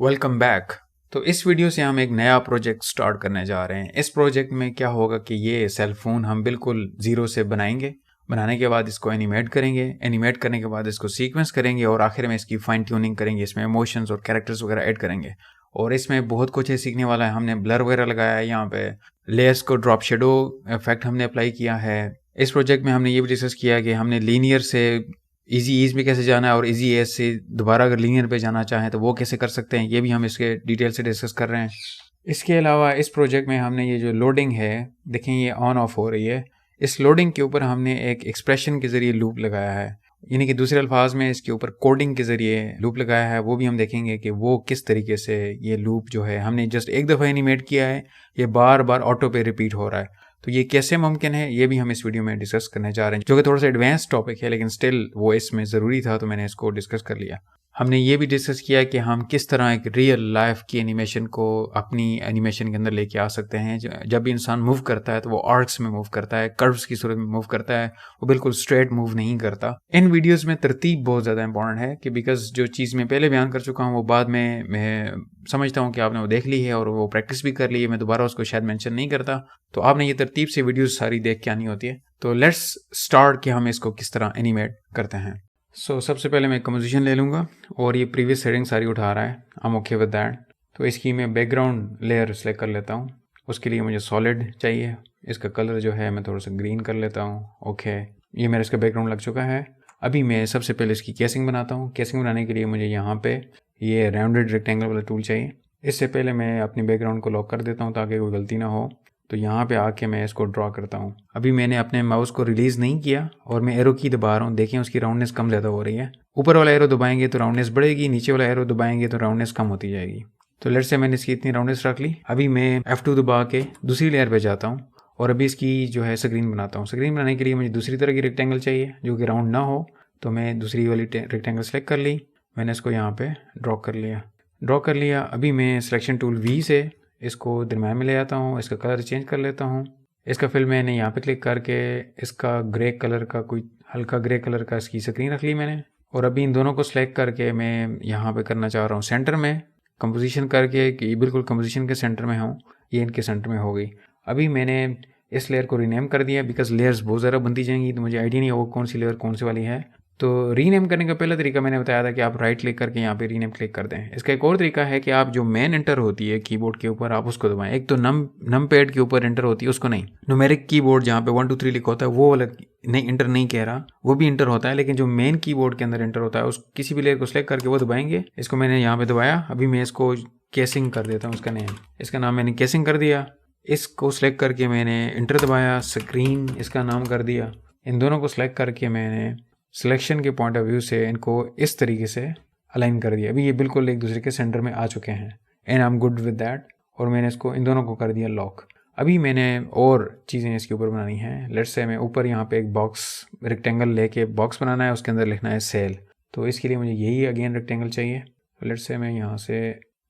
Welcome back. तो इस video से हम एक नया प्रोजेक्ट स्टार्ट करने जा रहे हैं। इस प्रोजेक्ट में क्या होगा कि ये सेल फोन हम बिल्कुल ज़ीरो से बनाएंगे। बनाने के बाद इसको एनिमेट करेंगे। एनिमेट करने के बाद इसको सीक्वेंस करेंगे और आखिर में इसकी फाइन ट्यूनिंग करेंगे। इसमें इमोशंस और कैरेक्टर्स वगैरह ऐड करेंगे और इसमें बहुत कुछ है सीखने वाला है। हमने ब्लर वगैरह लगाया है, यहाँ पे लेयर्स को ड्रॉप शेडो इफेक्ट हमने अप्लाई किया है। इस प्रोजेक्ट में हमने ये भी डिस्कस किया कि हमने लीनियर से इजी ईज में कैसे जाना है और इजी एज से दोबारा अगर लीनियर पे जाना चाहें तो वो कैसे कर सकते हैं, ये भी हम इसके डिटेल से डिस्कस कर रहे हैं। इसके अलावा इस प्रोजेक्ट में हमने ये जो लोडिंग है, देखें ये ऑन ऑफ हो रही है। इस लोडिंग के ऊपर हमने एक एक्सप्रेशन के ज़रिए लूप लगाया है, यानी कि दूसरे अल्फाज में इसके ऊपर कोडिंग के ज़रिए लूप लगाया है। वो भी हम देखेंगे कि वो किस तरीके से ये लूप जो है हमने जस्ट एक दफ़ा एनिमेट किया है, ये बार बार ऑटो पे रिपीट हो रहा है। तो ये कैसे मुमकिन है, ये भी हम इस वीडियो में डिस्कस करने जा रहे हैं, जो कि थोड़ा सा एडवांस टॉपिक है लेकिन स्टिल वो इसमें ज़रूरी था तो मैंने इसको डिस्कस कर लिया। हमने ये भी डिस्कस किया कि हम किस तरह एक रियल लाइफ की एनिमेशन को अपनी एनिमेशन के अंदर लेके आ सकते हैं। जब भी इंसान मूव करता है तो वो आर्क्स में मूव करता है, कर्व्स की सूरत में मूव करता है, वो बिल्कुल स्ट्रेट मूव नहीं करता। इन वीडियोस में तरतीब बहुत ज़्यादा इंपॉर्टेंट है कि बिकॉज जो चीज़ मैं पहले बयान कर चुका हूँ वो बाद में मैं समझता हूँ कि आपने वो देख ली है और वो प्रैक्टिस भी कर ली है, मैं दोबारा उसको शायद मेंशन नहीं करता। तो आपने ये तरतीब से वीडियोस सारी देख के आनी होती है। तो लेट्स स्टार्ट कि हम इसको किस तरह एनिमेट करते हैं। सबसे पहले मैं कंपोजिशन ले लूँगा और ये प्रीवियस सेटिंग सारी उठा रहा है। I M okay with that. तो इसकी मैं बैकग्राउंड लेयर सेलेक्ट कर लेता हूँ। उसके लिए मुझे सॉलिड चाहिए। इसका कलर जो है मैं थोड़ा सा ग्रीन कर लेता हूँ। ओके, ये मेरा इसका बैकग्राउंड लग चुका है। अभी मैं सबसे पहले इसकी केसिंग बनाता हूँ। केसिंग बनाने के लिए मुझे यहाँ पे ये राउंडेड रेक्टेंगल वाला टूल चाहिए। इससे पहले मैं अपनी बैकग्राउंड को लॉक कर देता हूँ ताकि कोई गलती ना हो। तो यहाँ पे आके मैं इसको ड्रॉ करता हूँ। अभी मैंने अपने माउस को रिलीज़ नहीं किया और मैं एरो की दबा रहा हूँ। देखें उसकी राउंडनेस कम ज़्यादा हो रही है। ऊपर वाला एरो दबाएंगे तो राउंडनेस बढ़ेगी, नीचे वाला एरो दबाएंगे तो राउंडनेस कम होती जाएगी। तो लेट्स से मैंने इसकी इतनी राउंडनेस रख ली। अभी मैं F2 दबा के दूसरी लेयर पे जाता हूँ और अभी इसकी जो है स्क्रीन बनाता हूँ। स्क्रीन बनाने के लिए मुझे दूसरी तरह की रेक्टेंगल चाहिए जो कि राउंड ना हो। तो मैं दूसरी वाली रेक्टेंगल सेलेक्ट कर ली। मैंने इसको यहाँ पे ड्रॉ कर लिया। अभी मैं सिलेक्शन टूल V से इसको दरम्यान में ले आता हूँ। इसका कलर चेंज कर लेता हूँ। इसका फिल मैंने यहाँ पे क्लिक करके इसका ग्रे कलर का, कोई हल्का ग्रे कलर का इसकी स्क्रीन रख ली मैंने। और अभी इन दोनों को सिलेक्ट करके मैं यहाँ पे करना चाह रहा हूँ सेंटर में कंपोजिशन करके कि बिल्कुल कंपोजिशन के सेंटर में हूँ। ये इनके सेंटर में हो गई। अभी मैंने इस लेयर को रीनेम कर दिया बिकॉज लेयर्स बहुत ज़्यादा बनती जाएंगी तो मुझे आइडिया नहीं होगा कौन सी लेयर कौन सी वाली है। तो रीनेम करने का पहला तरीका मैंने बताया था कि आप राइट क्लिक करके यहाँ पे रीनेम क्लिक कर दें। इसका एक और तरीका है कि आप जो मेन एंटर होती है कीबोर्ड के ऊपर आप उसको दबाएं। एक तो नम पैड के ऊपर एंटर होती है उसको नहीं, न्यूमेरिक कीबोर्ड जहाँ पे 1 2 3 लिखा होता है वो अलग नहीं, एंटर नहीं कह रहा, वो भी एंटर होता है लेकिन जो मेन कीबोर्ड के अंदर एंटर होता है उस किसी भी लेयर को सिलेक्ट करके वो दबाएंगे। इसको मैंने यहाँ पे दबाया। अभी मैं इसको केसिंग कर देता हूँ। इसका नाम मैंने केसिंग कर दिया। इसको सिलेक्ट करके मैंने एंटर दबाया। स्क्रीन इसका नाम कर दिया। इन दोनों को सिलेक्ट करके मैंने सिलेक्शन के पॉइंट ऑफ व्यू से इनको इस तरीके से अलाइन कर दिया। अभी ये बिल्कुल एक दूसरे के सेंटर में आ चुके हैं and I am good with that. और मैंने इसको इन दोनों को कर दिया लॉक। अभी मैंने और चीज़ें इसके ऊपर बनानी हैं। लेट्स से मैं ऊपर यहाँ पे एक बॉक्स रेक्टेंगल लेके बॉक्स बनाना है, उसके अंदर लिखना है सेल। तो इसके लिए मुझे यही अगेन रेक्टेंगल चाहिए। तो लेट्स से मैं यहाँ से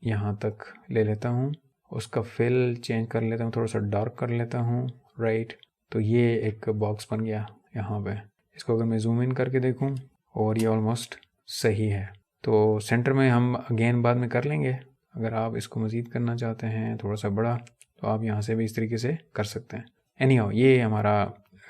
यहाँ तक ले लेता हूँ। उसका फिल चेंज कर लेता हूँ, थोड़ा सा डार्क कर लेता हूँ, राइट। तो ये एक बॉक्स बन गया यहाँ पे। इसको अगर मैं जूम इन करके देखूं और ये ऑलमोस्ट सही है। तो सेंटर में हम अगेन बाद में कर लेंगे। अगर आप इसको मज़ीद करना चाहते हैं थोड़ा सा बड़ा तो आप यहाँ से भी इस तरीके से कर सकते हैं। एनीहाउ ये हमारा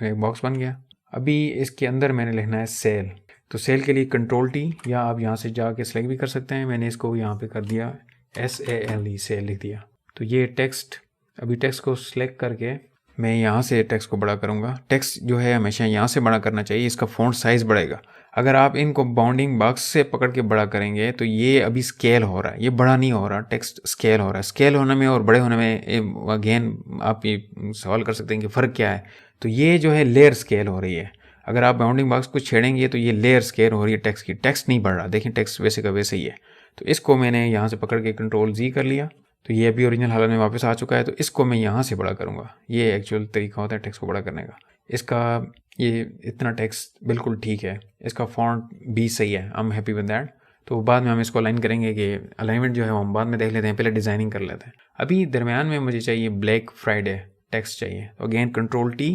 एक बॉक्स बन गया। अभी इसके अंदर मैंने लिखना है सेल। तो सेल के लिए Ctrl+T या आप यहाँ से जाके सेलेक्ट भी कर सकते हैं। मैंने इसको यहाँ पे कर दिया SALE, सेल लिख दिया। तो ये टेक्स्ट, अभी टेक्स्ट को सिलेक्ट करके मैं यहाँ से टेक्स्ट को बड़ा करूँगा। टेक्स्ट जो है हमेशा यहाँ से बड़ा करना चाहिए, इसका फ़ॉन्ट साइज़ बढ़ेगा। अगर आप इनको बाउंडिंग बॉक्स से पकड़ के बड़ा करेंगे तो ये अभी स्केल हो रहा है, ये बड़ा नहीं हो रहा, टेक्स्ट स्केल हो रहा है। स्केल होने में और बड़े होने में अगेन आप ये सवाल कर सकते हैं कि फ़र्क क्या है। तो ये जो है लेयर स्केल हो रही है। अगर आप बाउंडिंग बॉक्स को छेड़ेंगे तो ये लेयर स्केल हो रही है टेक्स्ट की। टेक्स्ट नहीं बढ़ रहा, देखिए टेक्स्ट वैसे का वैसे ही है। तो इसको मैंने यहाँ से पकड़ के Ctrl+Z कर लिया। तो ये अभी ओरिजिनल हालत में वापस आ चुका है। तो इसको मैं यहाँ से बड़ा करूँगा। ये एक्चुअल तरीका होता है टेक्स्ट को बड़ा करने का। इसका ये इतना टेक्स्ट बिल्कुल ठीक है, इसका फॉन्ट भी सही है, I am happy with that. तो बाद में हम इसको अलाइन करेंगे कि अलाइनमेंट जो है हम बाद में देख लेते हैं, पहले डिज़ाइनिंग कर लेते हैं। अभी दरम्यान में मुझे चाहिए ब्लैक फ्राइडे टेक्स्ट चाहिए। तो अगेन Ctrl+T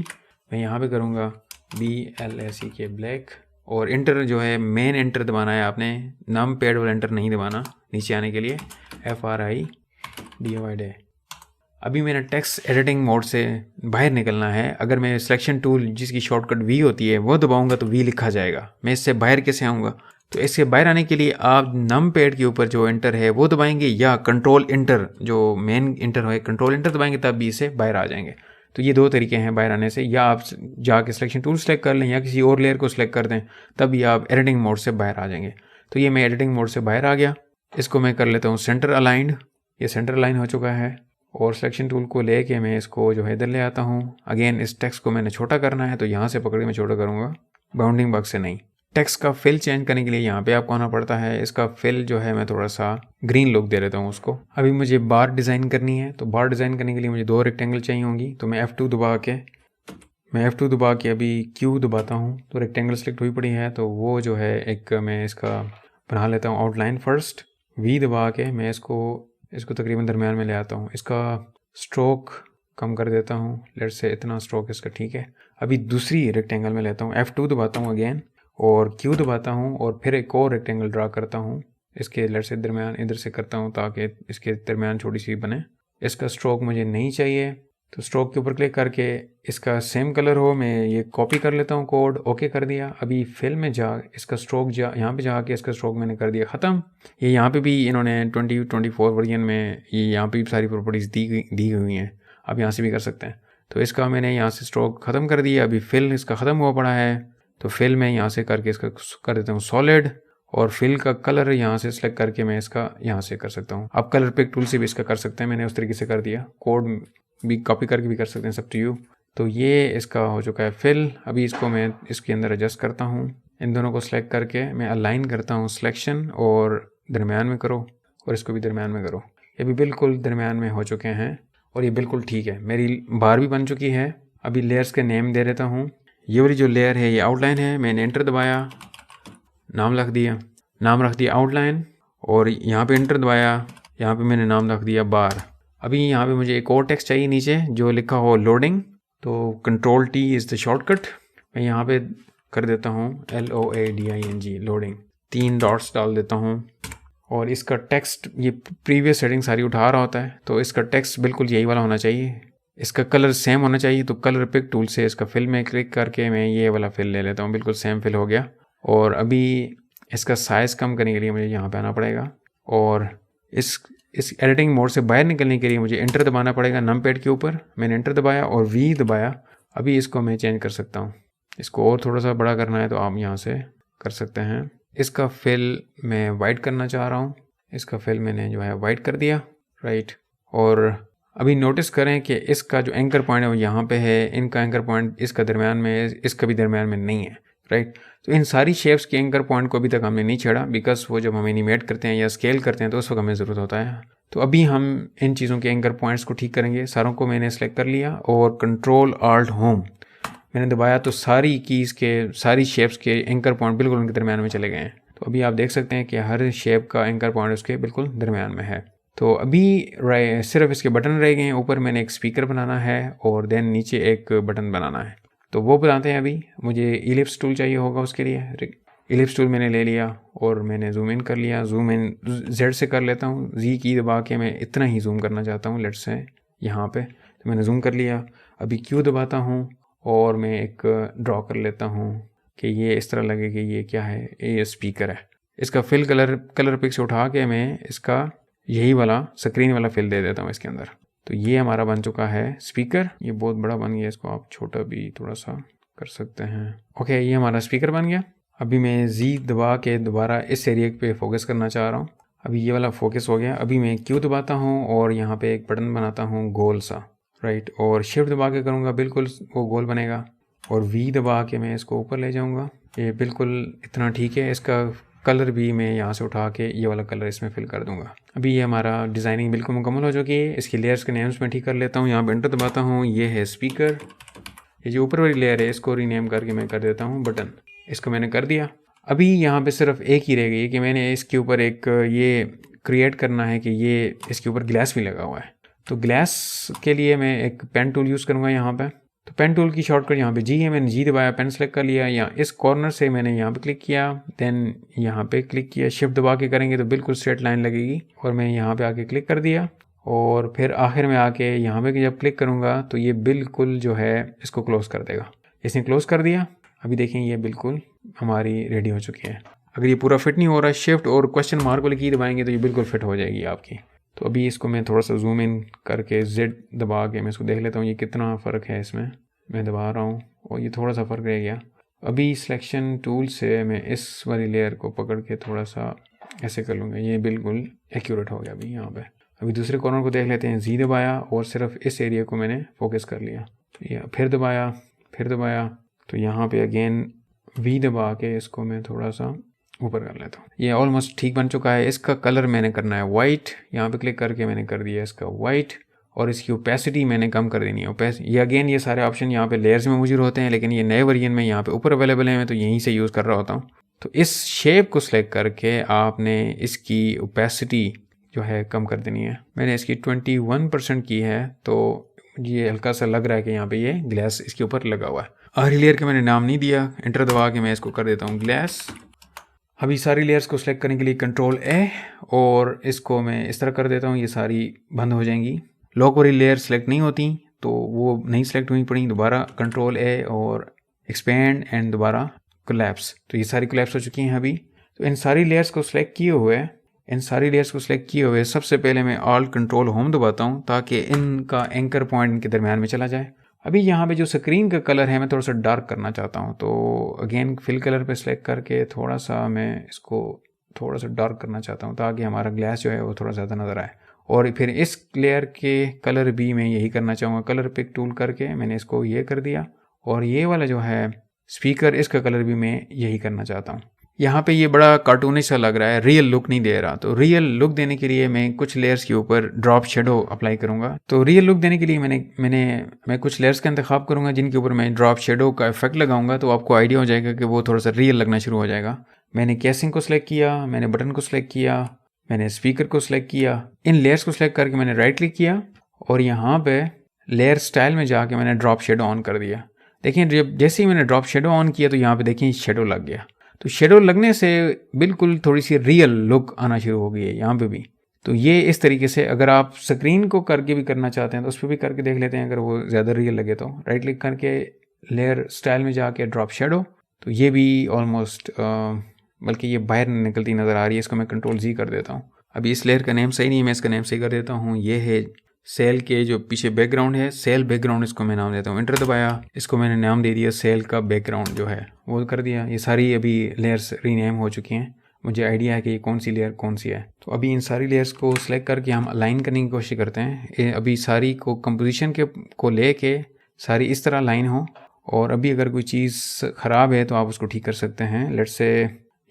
मैं यहाँ पे करूँगा BLACK ब्लैक। और इंटर जो है मेन एंटर दबाना है आपने, नम पैड वाला एंटर नहीं दबाना नीचे आने के लिए। FRIDOID। अभी मेरा टेक्स्ट एडिटिंग मोड से बाहर निकलना है। अगर मैं सिलेक्शन टूल जिसकी शॉर्टकट V होती है वो दबाऊंगा तो V लिखा जाएगा। मैं इससे बाहर कैसे आऊँगा? तो इससे बाहर आने के लिए आप नम पैड के ऊपर जो एंटर है वो दबाएंगे, या कंट्रोल इंटर जो मेन इंटर है कंट्रोल इंटर दबाएंगे, तब भी इससे बाहर आ जाएंगे। तो ये दो तरीके हैं बाहर आने से, या आप जाके सिलेक्शन टूल सेलेक्ट कर लें या किसी और लेयर को सिलेक्ट कर दें, तभी आप एडिटिंग मोड से बाहर आ जाएंगे। तो ये मैं एडिटिंग मोड से बाहर आ गया। इसको मैं कर लेता हूँ सेंटर अलाइंड। ये सेंटर अलाइन हो चुका है और सिलेक्शन टूल को लेके मैं इसको जो है इधर ले आता हूँ। अगेन इस टेक्स्ट को मैंने छोटा करना है तो यहाँ से पकड़ के मैं छोटा करूँगा, बाउंडिंग बॉक्स से नहीं। टेक्स्ट का फिल चेंज करने के लिए यहाँ पे आपको आना पड़ता है। इसका फिल जो है मैं थोड़ा सा ग्रीन लुक दे देता हूँ उसको। अभी मुझे बार डिज़ाइन करनी है, तो बार डिज़ाइन करने के लिए मुझे दो रेक्टेंगल चाहिए होंगी। तो मैं F2 दबा के अभी Q दबाता हूँ तो रेक्टेंगल सेलेक्ट हुई पड़ी है। तो वो जो है एक मैं इसका बना लेता हूँ आउटलाइन फर्स्ट। V दबा के मैं इसको तकरीबन दरम्यान में ले आता हूँ। इसका स्ट्रोक कम कर देता हूँ, लेट से इतना स्ट्रोक इसका ठीक है। अभी दूसरी रेक्टेंगल में लेता हूँ, F2 दबाता हूँ अगेन और Q दबाता हूँ और फिर एक और रेक्टेंगल ड्रा करता हूँ। इसके लेट से दरम्यान इधर से करता हूँ ताकि इसके दरम्यान छोटी सी बने। इसका स्ट्रोक मुझे नहीं चाहिए तो स्ट्रोक के ऊपर क्लिक करके इसका सेम कलर हो, मैं ये कॉपी कर लेता हूँ कोड, ओके कर दिया। अभी फिल में जा इसका स्ट्रोक यहाँ पे जाके इसका स्ट्रोक मैंने कर दिया ख़त्म। ये यहाँ पे भी इन्होंने 2024 वर्जन में ये यहाँ पे भी सारी प्रॉपर्टीज़ दी हुई हैं, आप यहाँ से भी कर सकते हैं। तो इसका मैंने यहाँ से स्ट्रोक ख़त्म कर दिया। अभी फिल इसका ख़त्म हुआ पड़ा है तो फिल में यहाँ से करके इसका कर देता हूँ सॉलिड, और फिल का कलर यहाँ से सिलेक्ट करके मैं इसका यहाँ से कर सकता हूँ। आप कलर पिक टूल से भी इसका कर सकते हैं, मैंने उस तरीके से कर दिया। कोड भी कॉपी करके भी कर सकते हैं, सब टू यू। तो ये इसका हो चुका है फिल। अभी इसको मैं इसके अंदर एडजस्ट करता हूँ। इन दोनों को सिलेक्ट करके मैं अलाइन करता हूँ सिलेक्शन और दरम्यान में करो, और इसको भी दरम्यान में करो। ये भी बिल्कुल दरम्यान में हो चुके हैं और ये बिल्कुल ठीक है। मेरी बार भी बन चुकी है। अभी लेयर्स के नेम दे देता हूँ। ये वाली जो लेयर है ये आउटलाइन है, मैंने एंटर दबाया, नाम रख दिया आउटलाइन, और यहाँ पे एंटर दबाया, यहाँ पे मैंने नाम रख दिया बार। अभी यहाँ पे मुझे एक और टेक्स्ट चाहिए नीचे जो लिखा हो लोडिंग, तो control T is the shortcut. मैं यहाँ पे कर देता हूँ LOADING लोडिंग, 3 डॉट्स डाल देता हूँ। और इसका टेक्स्ट ये प्रीवियस सेटिंग सारी उठा रहा होता है, तो इसका टेक्स्ट बिल्कुल यही वाला होना चाहिए। इसका कलर सेम होना चाहिए। तो कलर पिक टूल से इसका फिल में क्लिक करके मैं ये वाला फिल ले लेता हूँ, बिल्कुल सेम फिल हो गया। और अभी इसका साइज़ कम करने के लिए मुझे यहाँ पे आना पड़ेगा, और इस एडिटिंग मोड से बाहर निकलने के लिए मुझे एंटर दबाना पड़ेगा नम पैड के ऊपर। मैंने एंटर दबाया और V दबाया। अभी इसको मैं चेंज कर सकता हूँ, इसको और थोड़ा सा बड़ा करना है तो आप यहाँ से कर सकते हैं। इसका फिल मैं वाइट करना चाह रहा हूँ, इसका फिल मैंने जो है वाइट कर दिया, राइट। और अभी नोटिस करें कि इसका जो एंकर पॉइंट है वो यहाँ पे है, इनका एंकर पॉइंट इसका दरम्यान में है, इसका भी दरम्यान में नहीं है, राइट। तो इन सारी शेप्स के एंकर पॉइंट को अभी तक हमने नहीं छेड़ा, बिकॉज वो जब हम एनिमेट करते हैं या स्केल करते हैं तो उस वक्त हमें ज़रूरत होता है। तो अभी हम इन चीज़ों के एंकर पॉइंट्स को ठीक करेंगे। सारों को मैंने सेलेक्ट कर लिया और कंट्रोल Alt होम मैंने दबाया तो सारी कीज़ के सारी शेप्स के एंकर पॉइंट बिल्कुल उनके दरम्यान में चले गए हैं। तो अभी आप देख सकते हैं कि हर शेप का एंकर पॉइंट उसके बिल्कुल दरम्यान में है। तो अभी सिर्फ इसके बटन रह गए हैं। ऊपर मैंने एक स्पीकर बनाना है और देन नीचे एक बटन बनाना है, तो वो बनाते हैं। अभी मुझे इलिप्स टूल चाहिए होगा उसके लिए। इलिप्स टूल मैंने ले लिया और मैंने जूम इन कर लिया। जूम इन Z से कर लेता हूँ, Z की दबा के मैं इतना ही जूम करना चाहता हूँ, लेट्स से यहाँ पे, तो मैंने जूम कर लिया। अभी Q दबाता हूँ और मैं एक ड्रॉ कर लेता हूँ कि ये इस तरह लगे कि ये क्या है, ये स्पीकर है। इसका फिल कलर पिक से उठा के मैं इसका यही वाला स्क्रीन वाला फिल दे देता हूँ इसके अंदर। तो ये हमारा बन चुका है स्पीकर। ये बहुत बड़ा बन गया, इसको आप छोटा भी थोड़ा सा कर सकते हैं। ओके, ये हमारा स्पीकर बन गया। अभी मैं Z दबा के दोबारा इस एरिया पे फोकस करना चाह रहा हूँ। अभी ये वाला फोकस हो गया। अभी मैं Q दबाता हूँ और यहाँ पे एक बटन बनाता हूँ गोल सा, राइट। और शिफ्ट दबा के करूँगा, बिल्कुल वो गोल बनेगा। और V दबा के मैं इसको ऊपर ले जाऊँगा, ये बिल्कुल इतना ठीक है। इसका कलर भी मैं यहाँ से उठा के ये वाला कलर इसमें फिल कर दूंगा। अभी ये हमारा डिज़ाइनिंग बिल्कुल मुकम्मल हो चुकी है। इसकी लेयर्स के नेम्स में ठीक कर लेता हूँ। यहाँ पे एंटर दबाता हूँ, ये है स्पीकर। ये जो ऊपर वाली लेयर है इसको रीनेम करके मैं कर देता हूँ बटन। इसको मैंने कर दिया। अभी यहाँ पे सिर्फ एक ही रह गई है कि मैंने इसके ऊपर एक ये क्रिएट करना है कि ये इसके ऊपर ग्लास भी लगा हुआ है। तो ग्लास के लिए मैं एक पेन टूल यूज़ करूँगा यहाँ पे। तो पेन टूल की शॉर्टकट यहाँ पे जी है, मैंने जी दबाया, पेन सेलेक्ट कर लिया, या इस कॉर्नर से मैंने यहाँ पे क्लिक किया, देन यहाँ पे क्लिक किया, शिफ्ट दबा के करेंगे तो बिल्कुल स्ट्रेट लाइन लगेगी, और मैं यहाँ पे आके क्लिक कर दिया, और फिर आखिर में आके यहाँ पे जब क्लिक करूँगा तो ये बिल्कुल जो है इसको क्लोज़ कर देगा। इसने क्लोज़ कर दिया। अभी देखें ये बिल्कुल हमारी रेडी हो चुकी है। अगर ये पूरा फिट नहीं हो रहा, शिफ्ट और क्वेश्चन मार्क वाली की दबाएंगे तो ये बिल्कुल फिट हो जाएगी आपकी। तो अभी इसको मैं थोड़ा सा जूम इन करके Z दबा के मैं इसको देख लेता हूँ ये कितना फ़र्क है इसमें। मैं दबा रहा हूँ और ये थोड़ा सा फ़र्क रह गया। अभी सिलेक्शन टूल से मैं इस वाली लेयर को पकड़ के थोड़ा सा ऐसे कर लूँगा, ये बिल्कुल एक्यूरेट हो गया अभी यहाँ पे। अभी दूसरे कॉर्नर को देख लेते हैं, जी दबाया और सिर्फ इस एरिया को मैंने फोकस कर लिया, तो ये फिर दबाया, तो यहाँ पे अगेन V दबा के इसको मैं थोड़ा सा ऊपर कर लेता हूँ। ये ऑलमोस्ट ठीक बन चुका है। इसका कलर मैंने करना है वाइट, यहाँ पे क्लिक करके मैंने कर दिया इसका वाइट, और इसकी ओपेसिटी मैंने कम कर देनी है। ये अगेन ये सारे ऑप्शन यहाँ पे लेयर्स में मौजूद होते हैं, लेकिन ये नए वर्जन में यहाँ पे ऊपर अवेलेबल है, मैं तो यहीं से यूज़ कर रहा होता हूँ। तो इस शेप को सिलेक्ट करके आपने इसकी ओपेसिटी जो है कम कर देनी है। मैंने इसकी 21% की है, तो ये हल्का सा लग रहा है कि यहाँ पे ये ग्लास इसके ऊपर लगा हुआ है। आखिरी लेयर का मैंने नाम नहीं दिया, एंटर दबा के मैं इसको कर देता हूँ ग्लास। अभी सारी लेयर्स को सिलेक्ट करने के लिए कंट्रोल ए, और इसको मैं इस तरह कर देता हूँ, ये सारी बंद हो जाएंगी। लॉक वाली लेयर सेलेक्ट नहीं होती तो वो नहीं सेलेक्ट हुई पड़ी, दोबारा कंट्रोल ए और एक्सपेंड एंड दोबारा कोलैप्स, तो ये सारी कोलैप्स हो चुकी हैं अभी। तो इन सारी लेयर्स को सिलेक्ट किए हुए सबसे पहले मैं ऑल्ट कंट्रोल होम दबाता हूँ ताकि इनका एंकर पॉइंट इनके दरमियान में चला जाए। अभी यहाँ पे जो स्क्रीन का कलर है मैं थोड़ा सा डार्क करना चाहता हूँ, तो अगेन फिल कलर पे सिलेक्ट करके थोड़ा सा मैं इसको थोड़ा सा डार्क करना चाहता हूँ ताकि हमारा ग्लास जो है वो थोड़ा ज़्यादा नज़र आए। और फिर इस लेयर के कलर भी मैं यही करना चाहूँगा, कलर पिक टूल करके मैंने इसको ये कर दिया, और ये वाला जो है स्पीकर इसका कलर भी मैं यही करना चाहता हूँ। यहाँ पे ये बड़ा कार्टूनिश सा लग रहा है, रियल लुक नहीं दे रहा, तो रियल लुक देने के लिए मैं कुछ लेयर्स के ऊपर ड्रॉप शेडो अप्लाई करूँगा। तो रियल लुक देने के लिए मैं कुछ लेयर्स का इंतखाब करूँगा जिनके ऊपर मैं ड्रॉप शेडो का इफेक्ट लगाऊंगा, तो आपको आइडिया हो जाएगा कि वो थोड़ा सा रियल लगना शुरू हो जाएगा। मैंने केसिंग को सिलेक्ट किया, मैंने बटन को सिलेक्ट किया, मैंने स्पीकर को सिलेक्ट किया, इन लेयर्स को सिलेक्ट करके मैंने राइट क्लिक किया, और यहाँ पे लेयर स्टाइल में जाके मैंने ड्रॉप शेडो ऑन कर दिया। देखिए जैसे ही मैंने ड्रॉप शेडो ऑन किया तो यहाँ पे देखिए शेडो लग गया। तो शेडो लगने से बिल्कुल थोड़ी सी रियल लुक आना शुरू हो गई है यहाँ पे भी। तो ये इस तरीके से अगर आप स्क्रीन को करके भी करना चाहते हैं तो उस पर भी करके देख लेते हैं, अगर वो ज़्यादा रियल लगे तो राइट क्लिक करके लेयर स्टाइल में जाके ड्रॉप शेडो, तो ये भी ऑलमोस्ट बल्कि ये बाहर निकलती नज़र आ रही है। इसको मैं कंट्रोल जी कर देता हूँ। अभी इस लेयर का नेम सही नहीं है, मैं इसका नेम सही कर देता हूँ। ये है सेल के जो पीछे बैकग्राउंड है, सेल बैकग्राउंड, इसको मैं नाम देता हूँ। एंटर दबाया, इसको मैंने नाम दे दिया सेल का बैकग्राउंड जो है वो कर दिया। ये सारी अभी लेयर्स रीनेम हो चुकी हैं, मुझे आइडिया है कि ये कौन सी लेयर कौन सी है। तो अभी इन सारी लेयर्स को सिलेक्ट करके हम अलाइन करने की कोशिश करते हैं। अभी सारी को कंपोजिशन को लेके सारी इस तरह लाइन हो, और अभी अगर कोई चीज़ ख़राब है तो आप उसको ठीक कर सकते हैं। लेट्स से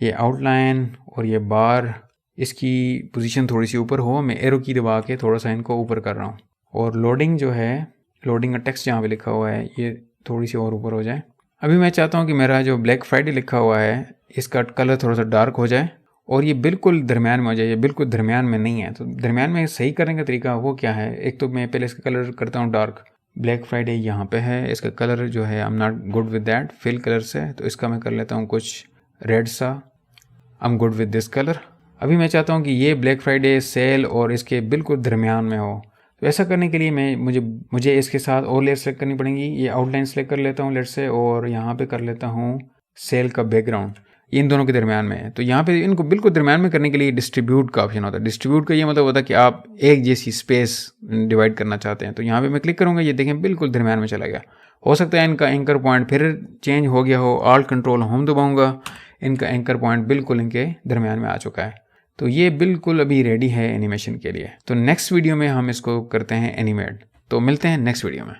ये आउटलाइन और ये बार, इसकी पोजीशन थोड़ी सी ऊपर हो, मैं एरो की दबा के थोड़ा सा इनको ऊपर कर रहा हूँ, और लोडिंग जो है, लोडिंग का टेक्स्ट जहाँ पे लिखा हुआ है ये थोड़ी सी और ऊपर हो जाए। अभी मैं चाहता हूँ कि मेरा जो ब्लैक फ्राइडे लिखा हुआ है इसका कलर थोड़ा सा डार्क हो जाए, और ये बिल्कुल दरमियान में हो जाए। ये बिल्कुल दरमियान में नहीं है, तो दरमियान में सही करने का तरीका वो क्या है, एक तो मैं पहले इसका कलर करता हूँ डार्क। ब्लैक फ्राइडे यहाँ पे है, इसका कलर जो है I am not good with that fill colour से, तो इसका मैं कर लेता हूँ कुछ रेड सा। I am good with this colour. अभी मैं चाहता हूँ कि ये ब्लैक फ्राइडे सेल और इसके बिल्कुल दरमियान में हो, तो ऐसा करने के लिए मुझे इसके साथ और लेयर सेलेक्ट करनी पड़ेगी। ये आउटलाइन सेलेक्ट कर लेता हूँ लेट से, और यहाँ पे कर लेता हूँ सेल का बैकग्राउंड, ये इन दोनों के दरमियान में है। तो यहाँ पे इनको बिल्कुल दरमियान में करने के लिए डिस्ट्रीब्यूट का ऑप्शन होता है। डिस्ट्रीब्यूट का ये मतलब होता है कि आप एक जैसी स्पेस डिवाइड करना चाहते हैं, तो यहाँ पे मैं क्लिक करूँगा, ये देखें बिल्कुल दरमियान में चला गया। हो सकता है इनका एंकर पॉइंट फिर चेंज हो गया हो, ऑल्ट कंट्रोल होम दबाऊँगा, इनका एंकर पॉइंट बिल्कुल इनके दरमियान में आ चुका है। तो ये बिल्कुल अभी रेडी है एनिमेशन के लिए। तो नेक्स्ट वीडियो में हम इसको करते हैं एनिमेट। तो मिलते हैं नेक्स्ट वीडियो में।